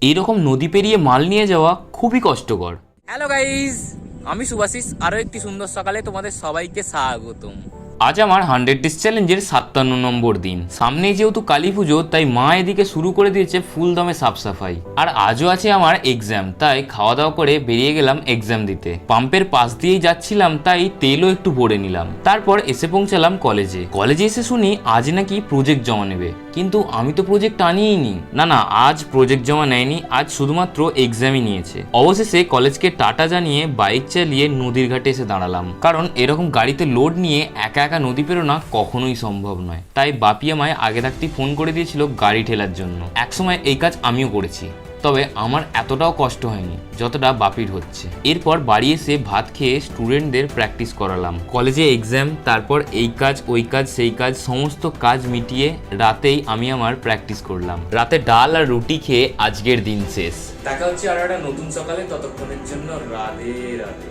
এইরকম নদী পেরিয়ে মাল নিয়ে যাওয়া খুবই কষ্টকর। হ্যালো গাইস, আমি শুভাশিস। আরও একটি সুন্দর সকালে তোমাদের সবাইকে স্বাগতম। আজ আমার 100 ডেজ চ্যালেঞ্জের 57 নম্বর দিন। সামনেই যেহেতু কালী পুজো, তাই মা এদিকে শুরু করে দিয়েছে ফুল দমে সাফ সাফাই। আর আজও আছে আমার এক্সাম, তাই খাওয়া দাওয়া করে বেরিয়ে গেলাম এক্সাম দিতে। পাম্পের পাশ দিয়েই যাচ্ছিলাম, তাই তেলও একটু ভরে নিলাম। তারপর এসে পৌঁছালাম কলেজে এসে শুনি আজ নাকি প্রজেক্ট জমা নেবে, কিন্তু আমি তো প্রজেক্ট আনিইনি। না, আজ প্রজেক্ট জমা নেয়নি, আজ শুধুমাত্র এক্সামই নিয়েছে। অবশেষে কলেজকে টাটা জানিয়ে বাইক চালিয়ে নদীর ঘাটে এসে দাঁড়ালাম, কারণ এরকম গাড়িতে লোড নিয়ে একা একা নদী পেরোনা কখনোই সম্ভব নয়। তাই বাপি আমায় আগে থাকতেই ফোন করে দিয়েছিল গাড়ি ঠেলার জন্য। একসময় এই কাজ আমিও করেছি, তবে আমার এতটাও কষ্ট হয়নি যতটা বাপির হচ্ছে। এরপর বাড়ি এসে ভাত খেয়ে স্টুডেন্টদের প্র্যাকটিস করালাম। কলেজে এক্সাম, তারপর এই কাজ ওই কাজ সেই কাজ, সমস্ত কাজ মিটিয়ে রাতেই আমি আমার প্র্যাকটিস করলাম। রাতে ডাল আর রুটি খেয়ে আজকের দিন শেষ। দেখা হচ্ছে আর একটা নতুন সকালে, ততক্ষণের জন্য রাধে রাধে।